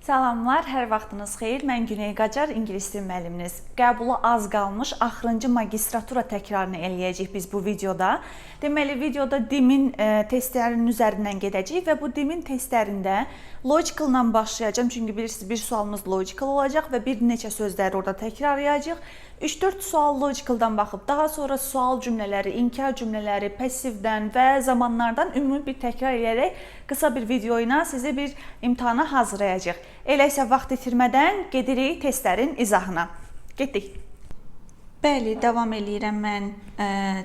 Salamlar, hər vaxtınız xeyir. Mən Güney Qacar, ingilis dil müəlliminiz. Qəbula az qalmış axırıncı magistratura təkrarını eləyəcəyik biz bu videoda. Deməli, videoda DIM-in testlərinin üzərindən gedəcəyik və bu DIM-in testlərində logical-la başlayacağım. Çünki bilirsiniz, bir sualımız logical olacaq və bir neçə sözləri orada təkrarlayacağıq. 3-4 sual logical-dan baxıb, daha sonra sual cümlələri, inkar cümlələri, passivdən və zamanlardan ümumi bir təkrar edərək qısa bir video ilə sizi bir imtahana hazırlayacaq. Elə isə vaxt itirmədən gedirik testlərin izahına. Getdik. Bəli, davam eləyirəm mən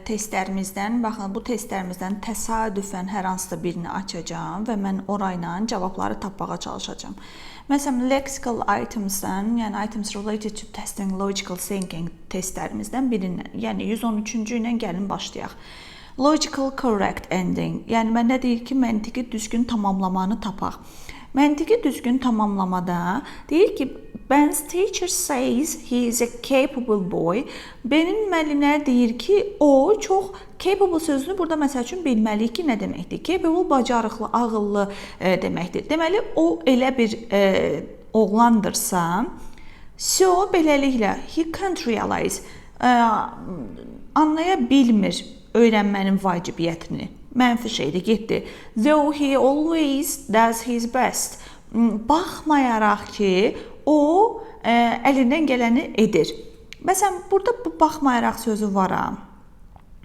testlərimizdən. Baxın, bu testlərimizdən təsadüfən hər hansısa birini açacağam və mən orayla cavabları tapmağa çalışacağım. Məsələn, lexical items'dan, yəni items related to testing logical thinking testlərimizdən birindən, yəni 113-cü ilə gəlin başlayaq. Logical correct ending, yəni məndə deyir ki, məntiqi düzgün tamamlamanı tapaq. Məntiqi düzgün tamamlamada deyir ki, Ben's teacher says he is a capable boy. Benim müəllimlər deyir ki, o çox capable sözünü burada məsəl üçün bilməliyik ki, nə deməkdir? Capable, bacarıqlı, ağıllı deməkdir. Deməli, o elə bir oğlandırsa, so beləliklə he can't realize, anlaya bilmir öyrənmənin vacibiyyətini. Mənfi şeydir, getdi. Though he always does his best. Baxmayaraq ki, o əlindən gələni edir. Məsələn, burada bu baxmayaraq sözü var.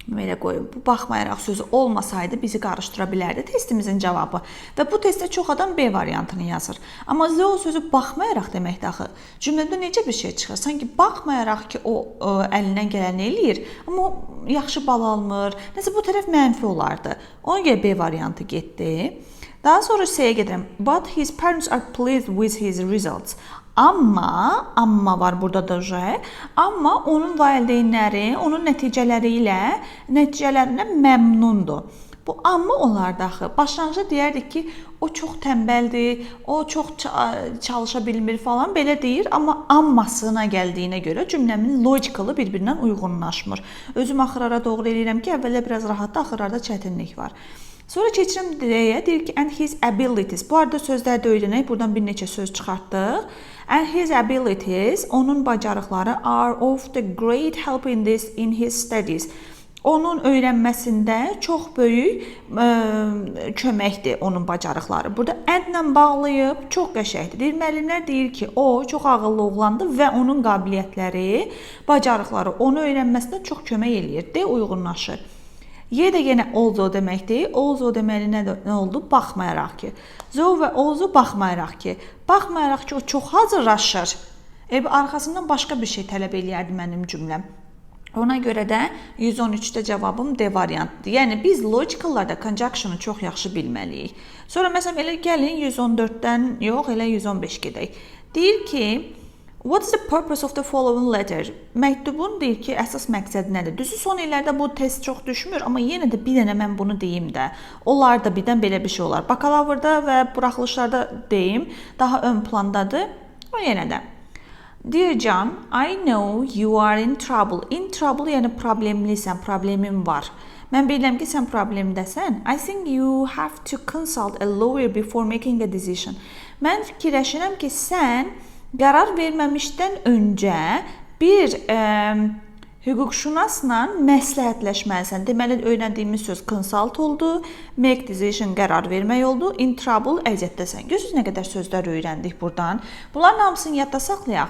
Belə qoyum. Bu baxmayaraq sözü olmasaydı bizi qarışdıra bilərdi testimizin cavabı. Və bu testdə çox adam B variantını yazır. Amma though sözü baxmayaraq deməkdir axı. Cümlədə necə bir şey çıxır? Sanki baxmayaraq ki, o əlindən gələni eləyir, amma o yaxşı bal almır. Nəsə bu tərəf mənfi olardı. Ona görə B variantı getdi. Daha sonra C-yə gedirəm. But his parents are pleased with his results. Amma var burada da J. Amma onun valideynləri onun nəticələrindən məmnundur. Bu amma olardı axı. Başlanğıcda deyərdik ki, o çox tənbəldir, o çox çalışa bilmir falan belə deyir, amma ammasına gəldiyinə görə cümləmin logikalı bir-birindən uyğunlaşmır. Özüm axırlara doğru eləyirəm ki, əvvəldə biraz rahatdır, axırlarda çətinlik var. Sonra keçirəm D-yə, deyir ki, and his abilities. Bu arada sözlərdə öyrənək, buradan bir neçə söz çıxartdıq. And his abilities, onun bacarıqları are of the great help in his studies. Onun öyrənməsində çox böyük köməkdir onun bacarıqları. Burada and-lə bağlayıb çox qəşəngdir. Deyir, müəllimlər deyir ki, o çox ağıllı oğlandır və onun qabiliyyətləri, bacarıqları onu öyrənməsində çox kömək eləyir. D uyğunlaşır. Y də yenə although deməkdir. Although deməli nə oldu? Baxmayaraq ki. Though və although baxmayaraq ki. Baxmayaraq ki, o çox hazırlaşır. Arxasından başqa bir şey tələb eləyərdi mənim cümləm. Ona görə də 113-də cavabım D variantıdır. Yəni, biz logicallarda conjunction'u çox yaxşı bilməliyik. Sonra, məsələn, elə gəlin 114-dən yox, elə 115 gedək. Deyir ki, what is the purpose of the following letter? Məktubun deyir ki, əsas məqsəd nədir? Düzü son illərdə bu test çox düşmür, amma yenə də bir dənə mən bunu deyim də. Onlar da birdən belə bir şey olar. Bakalavrda və buraxılışlarda deyim, daha ön plandadır. O yenə də. Dear John, I know you are in trouble. In trouble yəni problemlisən, problemin var. Mən bilirəm ki, sən problemdəsən. I think you have to consult a lawyer before making a decision. Mən fikirləşirəm ki, sən qərar verməmişdən öncə bir hüquqşünasla məsləhətləşməlisən. Deməli, öyrəndiyimiz söz consult oldu, make decision qərar vermək oldu, in trouble əziyyətdəsən. Görürsünüz nə qədər sözlər öyrəndik buradan. Bunların hamısını yadda saxlayaq.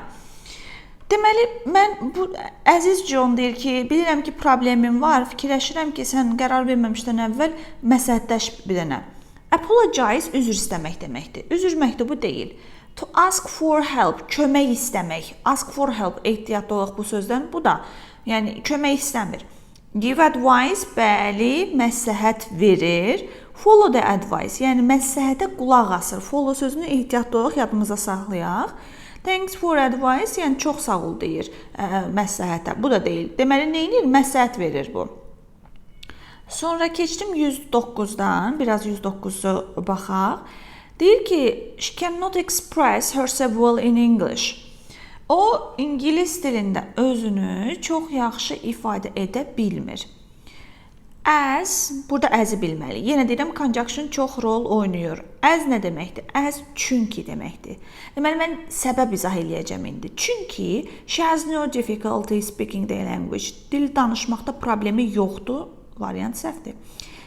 Deməli, mən bu əziz John deyir ki, bilirəm ki, problemim var, fikirləşirəm ki, sən qərar verməmişdən əvvəl məsləhətləş bir dənə. Apologize üzr istəmək deməkdir. Üzr məktubu deyil. To ask for help, kömək istəmək. Ask for help, ehtiyatlı olaq bu sözdən. Bu da, yəni kömək istəmir. Give advice, bəli, məsləhət verir. Follow the advice, yəni məsləhətə qulaq asır. Follow sözünü ehtiyatlı olaq yadımıza saxlayaq. Thanks for advice, yəni çox sağ ol deyir məsləhətə. Bu da deyil. Deməli, neyinir? Məsləhət verir bu. Sonra keçdim 109-dan, biraz 109-u baxaq. Deyir ki, she cannot express herself well in English. O, ingilis dilində özünü çox yaxşı ifadə edə bilmir. As, burada as-i bilməli. Yenə deyirəm, conjunction çox rol oynayır. As nə deməkdir? As çünki deməkdir. Deməli, mən səbəb izah eləyəcəm indi. Çünki she has no difficulty speaking the language. Dil danışmaqda problemi yoxdur. Variant səhvdir.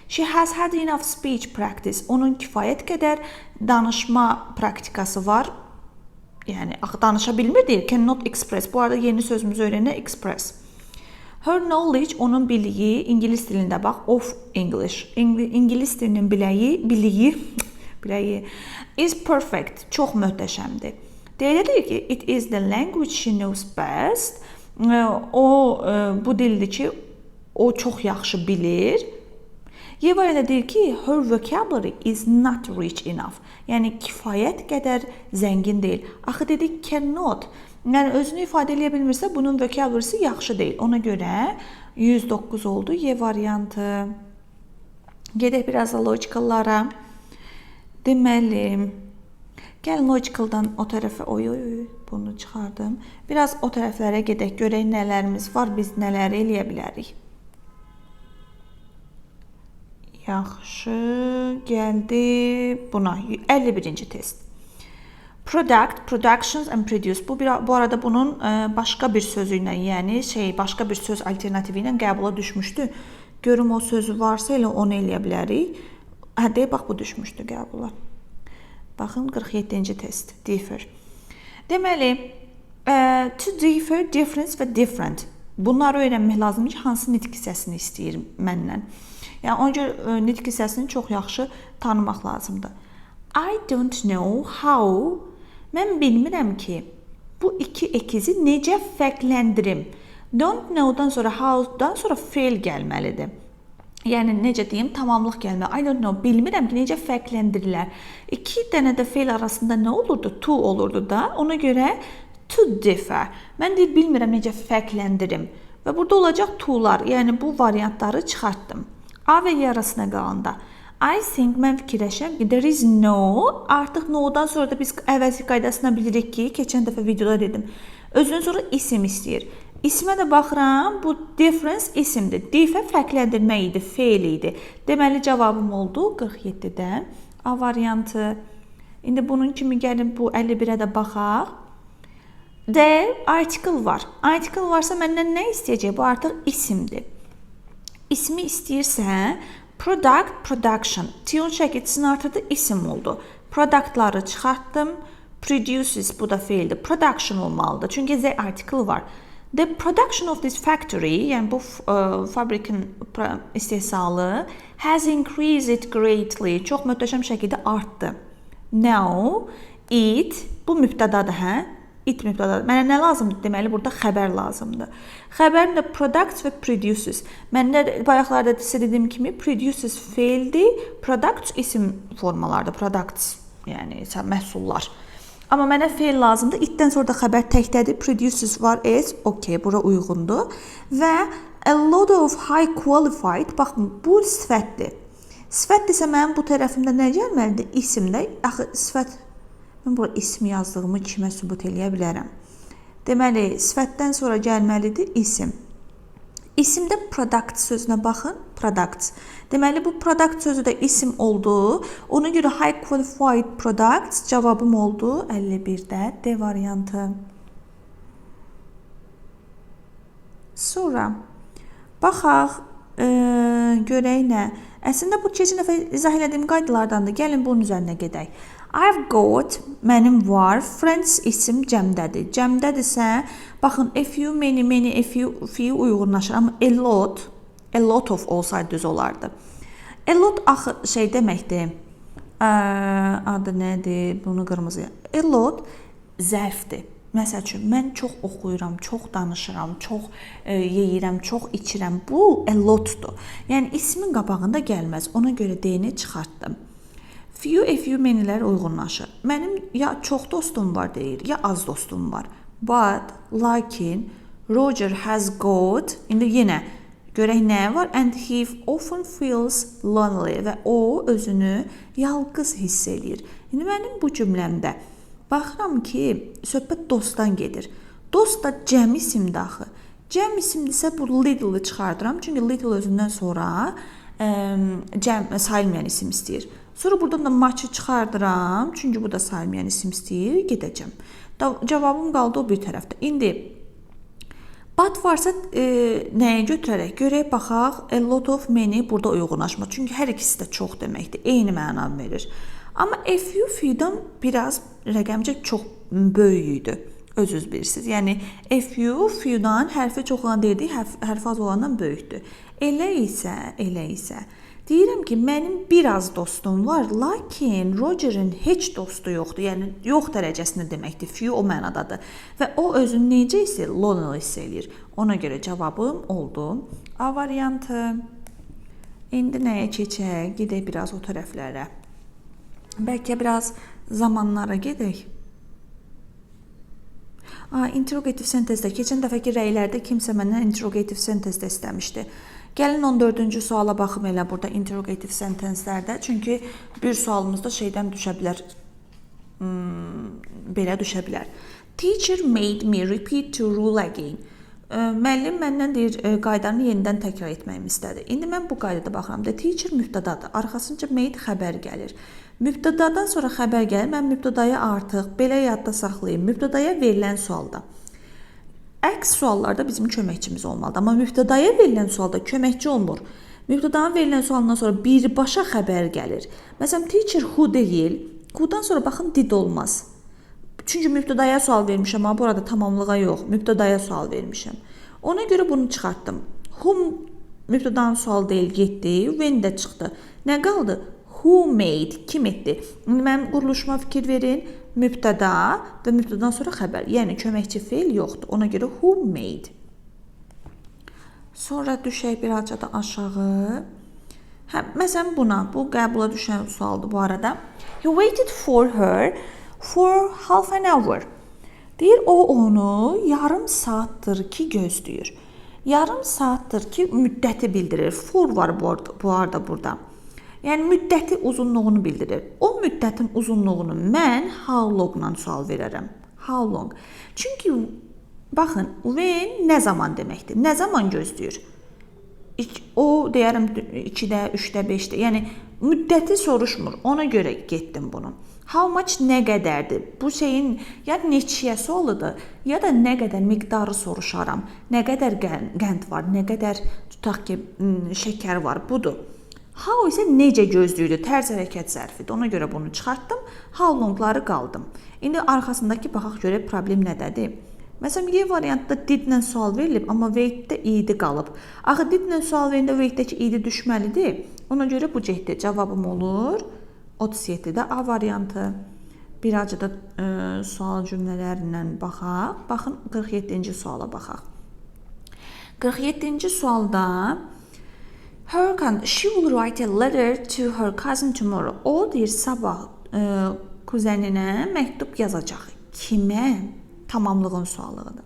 She has had enough speech practice. Onun kifayət qədər danışma praktikası var. Yəni, danışa bilmir deyil. Cannot express. Bu arada yeni sözümüzü öyrənə express. Her knowledge, onun biliyi, İngilis dilində bax, of English. İngilis dilinin biliyi is perfect, çox möhtəşəmdir. Deyilir ki, it is the language she knows best. Bu dildir ki, o çox yaxşı bilir. Yeva elə deyir ki, her vocabulary is not rich enough. Yəni, kifayət qədər zəngin deyil. Axı dedik, cannot. Yəni, özünü ifadə edə bilmirsə, bunun vocabulary'si yaxşı deyil. Ona görə 109 oldu Y variantı. Gedək biraz da logicallara. Deməli, gəlin logicaldan o tərəfə, bunu çıxardım. Biraz o tərəflərə gedək, görək nələrimiz var, biz nələr eləyə bilərik. Yaxşı, gəldi buna. 51-ci test. Product, productions and produce. Bu arada bunun başqa bir sözü ilə, yəni başqa bir söz alternativi ilə qəbula düşmüşdü. Görüm o sözü varsa elə onu eləyə bilərik. Hə, bax bu düşmüşdü qəbula. Baxın 47-ci test. Differ. Deməli, to differ, difference və different. Bunları öyrənmək lazımdır ki, hansı nitq hissəsini istəyir məndən. Yəni, ona görə nitq hissəsini çox yaxşı tanımaq lazımdır. I don't know how. Mən bilmirəm ki, bu iki əkizi necə fərqləndirim. Don't know-dan sonra how-dan sonra fail gəlməlidir. Yəni, necə deyim, tamamlıq gəlməli. I don't know, bilmirəm ki, necə fərqləndirirlər. İki dənə də fail arasında nə olurdu? To olurdu da. Ona görə to differ. Mən deyil, bilmirəm necə fərqləndirim. Və burada olacaq to-lar. Yəni, bu variantları çıxartdım. A və Y arasına qalanda. I think, mən fikirləşəm ki, there is no, artıq no-dan sonra da biz əvəzlik qaydasına bilirik ki, keçən dəfə videoda dedim, özünün sonra isim istəyir. İsmə də baxıram, bu difference isimdir. Differ fərqləndirmək idi, fail idi. Deməli, cavabım oldu 47-dən. A variantı. İndi bunun kimi gəlin bu 51-ə də baxaq. There, article var. Article varsa məndən nə istəyəcək? Bu artıq isimdir. İsmi istəyirsə, product, production. Tion şəkilçisini artırdı, isim oldu. Productları çıxartdım. Produces, bu da faildir. Production olmalıdır. Çünki the article var. The production of this factory, yəni bu fabrikin istehsalı has increased greatly. Çox möhtəşəm şəkildə artdı. Now, it, bu mübtədadır, hə? It mübtədadır. Mənə nə lazımdır? Deməli, burada xəbər lazımdır. Xəbərin də products və produces. Mən də bayaqlarda sizə dediyim kimi produces faildir, products isim formalardır. Products, yəni məhsullar. Amma mənə fail lazımdır. Itdən sonra da xəbər təkdədir. Produces var, is, okey, bura uyğundur. Və a lot of high qualified, baxın, bu sifətdir. Sifətdirsə mənim bu tərəfimdə nə gəlməlidir? İsimdə, axı sifət, mən bura ismi yazdığımı kimə sübut eləyə bilərəm. Deməli, sifətdən sonra gəlməlidir isim. İsimdə product sözünə baxın, products. Deməli, bu product sözü də isim oldu. Ona görə high qualified products cavabım oldu 51-də D variantı. Sonra baxaq, görək nə. Əslində, bu keçən dəfə izah elədiyim qaydalardandır. Gəlin bunun üzərinə gedək. I've got, mənim var, friends isim cəmdədir. Cəmdədirsə, baxın, a few, many, many, a few uyğunlaşır. Amma a lot of olsaydı düz olardı. A lot axı şey deməkdir, adı nədir, bunu qırmızıya. A lot zərfdir. Məsəl üçün, mən çox oxuyuram, çox danışıram, çox yeyirəm, çox içirəm. Bu a lotdur. Yəni, ismin qabağında gəlməz. Ona görə D-ni çıxartdım. Few, a few menilər uyğunlaşır. Mənim ya çox dostum var deyir, ya az dostum var. But, lakin, Roger has got, indi yenə görək nə var? And he often feels lonely və o özünü yalqız hiss edir. İndi mənim bu cümləmdə baxıram ki, söhbət dostdan gedir. Dost da cəm isimdir axı. Cəm isimdirsə bu little-ı çıxardıram. Çünki little özündən sonra cəm sayılmayan isim istəyir. Sonra buradan da much-ı çıxardıram. Çünki bu da sayılmayan isim istəyir. Gedəcəm. Cavabım qaldı o bir tərəfdə. İndi but varsa nəyə götürərək? Görək, baxaq. A lot of, many burada uyğunlaşma. Çünki hər ikisi də çox deməkdir. Eyni məna verir. Amma a few, few'dan biraz rəqəmcə çox böyük idi. Özünüz bilirsiniz. Yəni a few, few'dan hərfi çox olan deyildi, hərfi az olandan böyükdür. Elə isə deyirəm ki, mənim biraz dostum var, lakin Roger'ın heç dostu yoxdur. Yəni yox dərəcəsində deməkdir. Few o mənadadır. Və o özünü necə hiss edir? Lonely hiss edir. Ona görə cavabım oldu A variantı. İndi nəyə keçək? Gedək biraz o tərəflərə. Bəlkə biraz zamanlara gedək. Interrogative sentence-də keçən dəfəki rəylərdə kimsə məndən interrogative sentence-də istəmişdi. Gəlin 14-cü suala baxım elə burada interrogative sentence-lərdə. Çünki bir sualımızda şeydən düşə bilər. Belə düşə bilər. Teacher made me repeat to rule again. Müəllim məndən deyir, qaydanı yenidən təkrar etməyimi istədi. İndi mən bu qaydada baxıram. The teacher mübtədadır. Arxasınca made xəbər gəlir. Mübtədadan sonra xəbər gəlir. Mən mübtədayı artıq belə yadda saxlayayım. Mübtədaya verilən sualda. Əks suallarda bizim köməkçimiz olmalıdır. Amma mübtədaya verilən sualda köməkçi olmur. Mübtədanın verilən sualından sonra birbaşa xəbər gəlir. Məsələn, teacher who deyil. Who'dan sonra baxın did olmaz. Çünki mübtədaya sual vermişəm, amma burada tamamlığa yox. Mübtədaya sual vermişəm. Ona görə bunu çıxartdım. Whom mübtədanın sual deyil, getdi. When də çıxdı. Nə qaldı? Who made? Kim etdi? İndi mənim quruluşuma fikir verin. Mübtəda və mübtədadan sonra xəbər. Yəni köməkçi feil yoxdur. Ona görə who made. Sonra düşək birazca da aşağı. Məsələn buna, bu qəbula düşən sualdır bu arada. He waited for her for half an hour. Deyir, o onu yarım saatdır ki gözləyir. Yarım saatdır ki müddəti bildirir. For var bu arada burada. Yəni müddəti uzunluğunu bildirir. O müddətin uzunluğunu mən how long-la sual verərəm. How long? Çünki baxın, when nə zaman deməkdir? Nə zaman gözləyir? O deyərəm 2-də, 3-də, 5-də. Yəni müddəti soruşmur. Ona görə getdim bunu. How much nə qədərdir? Bu şeyin ya neçəyə sualıdır, ya da nə qədər miqdarı soruşaram. Nə qədər qənd var, nə qədər tutaq ki şəkər var. Budur. How isə necə gözləyirdi? Tərz hərəkət zərfidir. Ona görə bunu çıxartdım. How long-ları qaldım. İndi arxasındakı baxaq görək problem nədədir? Məsələn, Y variantda did-lə sual verilib, amma wait-də id qalıb. Axı did-lə sual verəndə wait-dəki id düşməlidir. Ona görə bu cəhətdə cavabım olur 37-də A variantı. Birazca da sual cümlələrindən baxaq. Baxın 47-ci suala baxaq. 47-ci sualda she will write a letter to her cousin tomorrow. O deyir sabah kuzeninə məktub yazacaq. Kimə? Tamamlığın sualığıdır.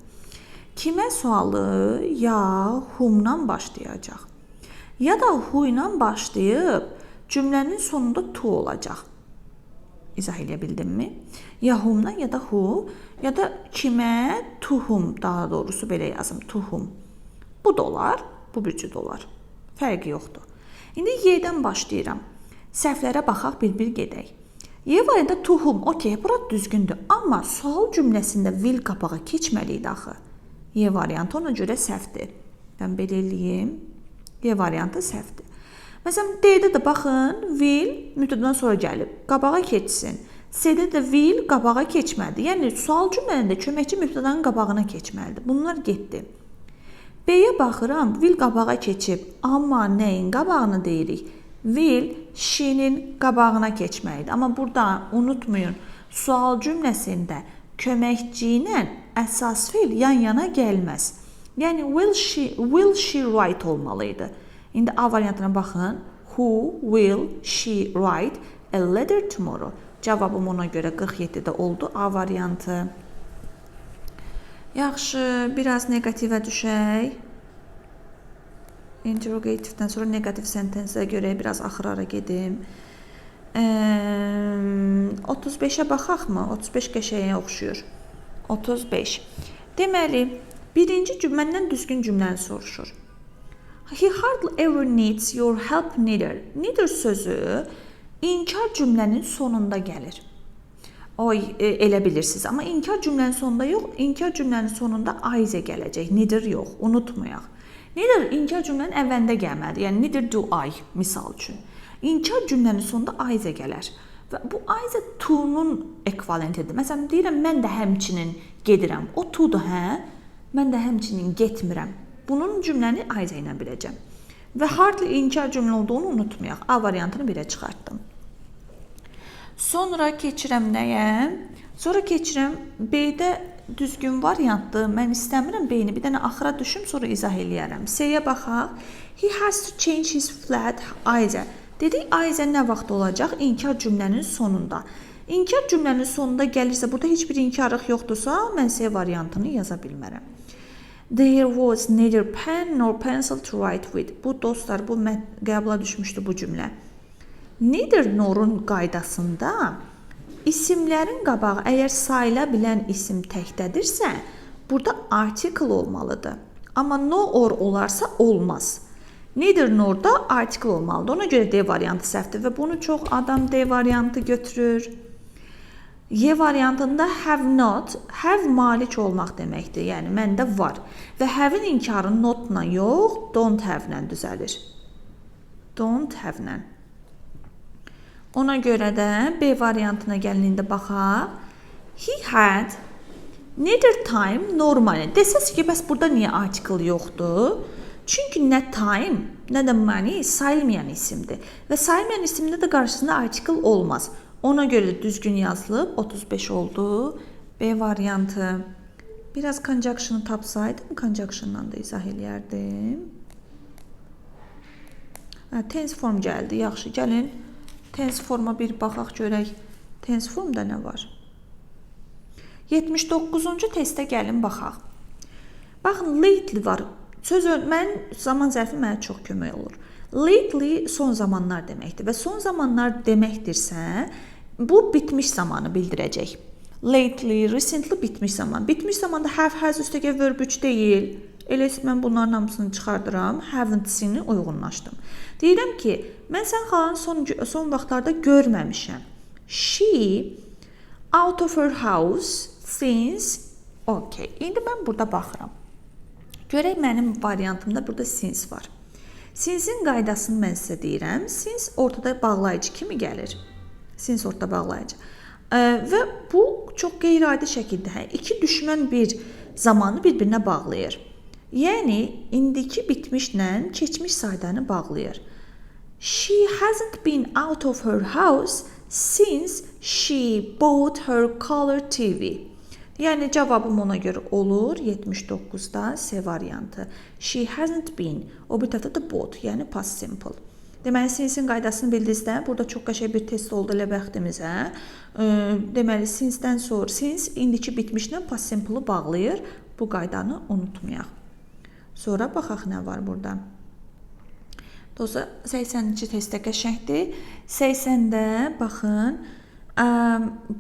Kimə sualı ya whom-dan başlayacaq. Ya da who ilə başlayıb cümlənin sonunda to olacaq. İzah edə bildimmi? Ya whom-dan ya da who, ya da kimə, to whom, daha doğrusu belə yazım, to whom. Bu da olar, bu bir cüd olar. Fərqi yoxdur. İndi Y-dən başlayıram. Səhvlərə baxaq, bir-bir gedək. Y variantda to whom, okey, bura düzgündür. Amma sual cümləsində will qapağa keçməliydi axı. Y variantı ona görə səhvdir. Mən belə eləyim. Y variantı səhvdir. Məsələn, D-də də baxın, will mübtədadan sonra gəlib. Qabağa keçsin. C-də də will qabağa keçmədi. Yəni, sual cümləsində köməkçi mübtədanın qabağına keçməlidir. Bunlar getdi. B-yə baxıram, will qabağa keçib, amma nəyin qabağını deyirik? Will, she-nin qabağına keçməlidir. Amma burada unutmayın, sual cümləsində köməkçi ilə əsas feil yan-yana gəlməz. Yəni, will she write olmalıydı. İndi A variantına baxın. Who will she write a letter tomorrow? Cavabım ona görə 47-də oldu A variantı. Yaxşı, biraz negativə düşək. Interrogativdən sonra negativ sentensə görə biraz axırara gedim. 35-ə baxaq mı? 35 qəşəyə oxşuyur. 35. Deməli, Birinci cümlədən düzgün cümləni soruşur. He hardly ever needs your help neither. Neither sözü inkar cümlənin sonunda gəlir. Elə bilirsiniz. Amma inkar cümlənin sonunda yox, inkar cümlənin sonunda aize gələcək. Neither yox, unutmayaq. Neither inkar cümlənin əvvəlində gəlməlidir. Yəni neither do I misal üçün. İnkar cümlənin sonunda aize gələr. Və bu aize to-nun ekvivalentidir. Məsələn, deyirəm, mən də həmçinin gedirəm. O to-dur, hə? Mən də həmçinin getmirəm. Bunun cümləni aize ilə biləcəm. Və hardly inkar cümlə olduğunu unutmayaq. A variantını birə çıxartdım. Sonra keçirəm nəyə? Sonra keçirəm B-də düzgün variantdır. Mən istəmirəm B-ni. Bir dənə axıra düşüm, sonra izah eləyərəm. C-yə baxaq. He has to change his flat aize. Dedik, aize nə vaxt olacaq? İnkar cümlənin sonunda. İnkar cümlənin sonunda gəlirsə, burada heç bir inkarlıq yoxdursa, mən C variantını yaza bilmərəm. There was neither pen nor pencil to write with. Bu dostlar, bu qəbula düşmüşdü bu cümlə. Neither nor'un qaydasında isimlərin qabağı əgər sayıla bilən isim təkdədirsə, burada article olmalıdır. Amma no or olarsa olmaz. Neither nor'da article olmalıdır. Ona görə D variantı səhvdir və bunu çox adam D variantı götürür. Y variantında have not, have malik olmaq deməkdir. Yəni məndə var. Və have-in inkarı not-la yox, don't have-lə düzəlir. Don't have-lə. Ona görə də B variantına gəlində baxaq. He had neither time nor money. Desəz ki, bəs burada niyə article yoxdur? Çünki nə time, nə də money sayılmayan isimdir. Və sayılmayan isimdə də qarşısında article olmaz. Ona görə də düzgün yazılıb 35 oldu. B variantı. Biraz conjunction'ı tapsaydım, conjunction'dan da izah eləyərdim. Tense form gəldi. Yaxşı, gəlin. Tense forma bir baxaq görək. Tense formda nə var? 79-cu testə gəlin baxaq. Baxın, lately var. Mən zaman zərfi mənə çox kömək olur. Lately son zamanlar deməkdir və son zamanlar deməkdirsə, bu bitmiş zamanı bildirəcək. Lately, recently bitmiş zaman. Bitmiş zamanda have, has üstəgə verb 3 deyil. Elə mən bunların hamısını çıxardıram. Haven't-sini uyğunlaşdım. Deyirəm ki, mən sən xalanı son vaxtlarda görməmişəm. She out of her house since... Okay, indi mən burada baxıram. Görək mənim variantımda burada since var. Since-in qaydasını mən sizə deyirəm. Since ortada bağlayıcı kimi gəlir. Since ortada bağlayıcı. Və bu çox qeyri-adi şəkildə iki düşmən bir zamanı bir-birinə bağlayır. Yəni, indiki bitmişlə keçmiş saydanı bağlayır. She hasn't been out of her house since she bought her color TV. Yəni, cavabım ona görə olur 79-da C variantı. She hasn't been. O bir tərəfdə də bought, yəni past simple. Deməli, since-in qaydasını bildinizdə, burada çox qəşəng bir test oldu elə bəxtimizə. Deməli, since-dən sonra since indiki bitmişlə past simple-ı bağlayır. Bu qaydanı unutmayaq. Sonra baxaq nə var burada. Dostlar, 80-ci testdə qəşəngdir. 80-də baxın.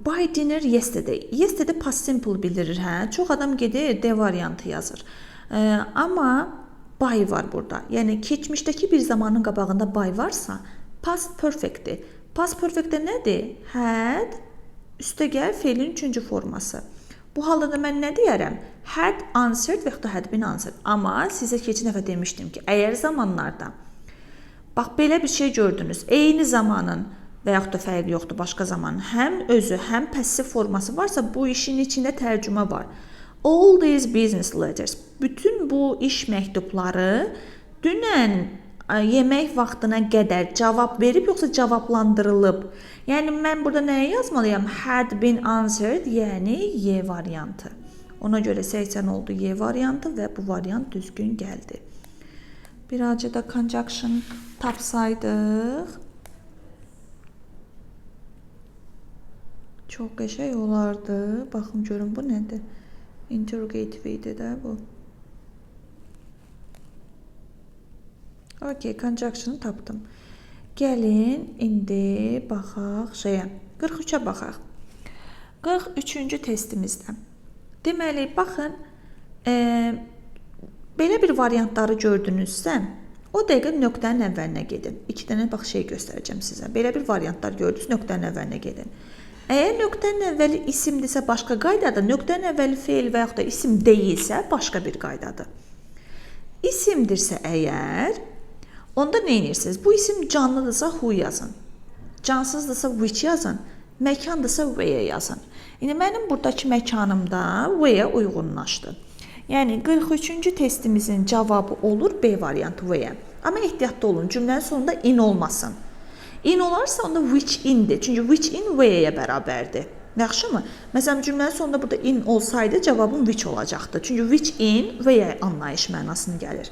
Buy dinner yesterday. Yesterday past simple bildirir, hə? Çox adam gedir D variantı yazır. Amma buy var burada. Yəni keçmişdəki bir zamanın qabağında buy varsa, past perfectdir. Past perfectdə nədir? Had üstəgəl feilin 3-cü forması. Bu halda da mən nə deyərəm? Had answered və yaxud da had been answered. Amma sizə keçən dəfə demişdim ki, əgər zamanlarda bax belə bir şey gördünüz, eyni zamanın və yaxud da fərqi yoxdur, başqa zamanın həm özü, həm passiv forması varsa, bu işin içində tərcümə var. All these business letters, bütün bu iş məktubları dünən yemək vaxtına qədər cavab verib, yoxsa cavablandırılıb. Yəni, mən burada nəyə yazmalıyam? Had been answered, yəni Y variantı. Ona görə 80 oldu Y variantı və bu variant düzgün gəldi. Birazcık da conjunction tapsaydıq çox qəşəng olardı. Baxın görün bu nədir? Interrogative idi də bu. Okay, conjunction'ı tapdım. Gəlin indi baxaq şeyə. 43-ə baxaq. 43-cü testimizdə. Deməli, baxın, Belə bir variantları gördünüzsə, o dəqiqə nöqtənin əvvəlinə gedin. 2 dənə bax şey göstərəcəm sizə. Belə bir variantlar gördünüz, nöqtənin əvvəlinə gedin. Əgər nöqtənin əvvəli isimdirsə başqa qaydadır, nöqtənin əvvəli feil və yaxud da isim deyilsə başqa bir qaydadır. İsimdirsə əgər, onda nə edirsiniz? Bu isim canlıdırsa who yazın. Cansızdırsa which yazın. Məkandırsa where yazın. İndi mənim buradakı məkanımda where uyğunlaşdı. Yəni 43-cü testimizin cavabı olur B variantı where. Amma ehtiyatlı olun, cümlənin sonunda in olmasın. In olarsa onda which indir. Çünki which in where'yə bərabərdir. Yaxşımı? Məsələn, cümlənin sonunda burada in olsaydı cavabım which olacaqdı. Çünki which in where anlayış mənasını gəlir.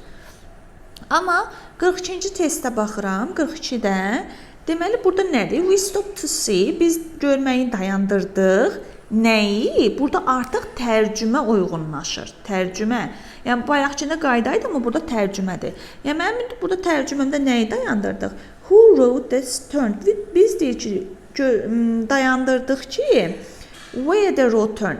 Amma 42-ci testə baxıram, 42-də deməli burada nədir? We stop to see. Biz görməyi dayandırdıq. Nəyi? Burada artıq tərcümə uyğunlaşır. Tərcümə. Yəni bayaqçında qaydaydı, amma burada tərcümədir. Yəni mənim burada tərcüməmdə nəyi dayandırdıq? Who wrote this turn? Biz deyir ki, dayandırdıq ki, where the road turn?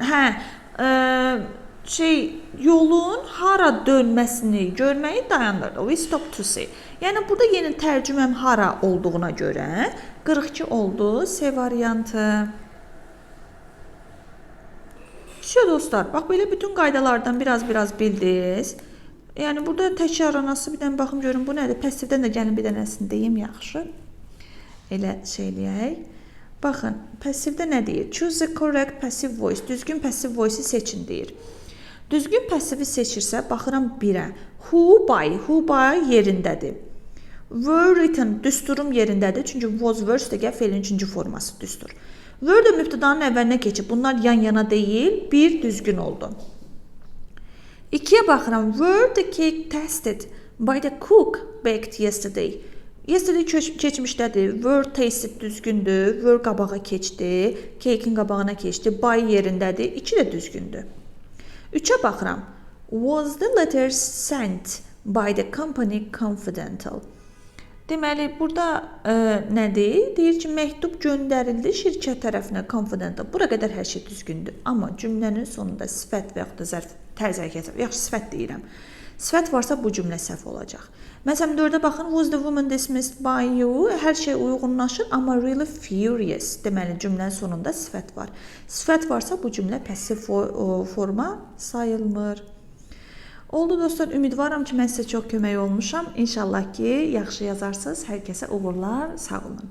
Yolun hara dönməsini görməyi dayandırdıq. We stop to see. Yəni burada yeni tərcüməm hara olduğuna görə 42 oldu. C variantı. Şöyle dostlar, bax belə bütün qaydalardan biraz bildiniz. Yəni burada təkrarlanası bir dənə baxım görün bu nədir? Passivdən də gəlin bir dənəsini deyim yaxşı. Elə eləyək. Baxın, passivdə nə deyir? Choose the correct passive voice. Düzgün passive voice-i seçin deyir. Düzgün passivi seçirsə, baxıram 1-ə. Who by yerindədir. Were written, düsturum yerindədir. Çünki was worse də gəl feilin 3-cü forması düstur. Were də mübtədanın əvvəlinə keçib. Bunlar yan-yana deyil, bir düzgün oldu. 2-yə baxıram. Were the cake tasted by the cook baked yesterday? Yesterday keçmişdədir. Were tasted düzgündür. Were qabağa keçdi. Cake'in qabağına keçdi. By yerindədir. 2 də düzgündür. 3-ə baxıram. Was the letter sent by the company confidential? Deməli, burada nədir? Deyir ki, məktub göndərildi şirkət tərəfinə confidential. Bura qədər hər şey düzgündür. Amma cümlənin sonunda sifət və yaxud da zərf, tərz hərəkət, yaxşı sifət deyirəm. Sifət varsa bu cümlə səhv olacaq. Məsələn, 4-ə baxın. Was the woman dismissed by you? Hər şey uyğunlaşır, amma really furious. Deməli, cümlənin sonunda sifət var. Sifət varsa bu cümlə passiv forma sayılmır. Oldu dostlar, ümidvaram ki, mən sizə çox kömək olmuşam. İnşallah ki, yaxşı yazarsınız. Hər kəsə uğurlar, sağ olun.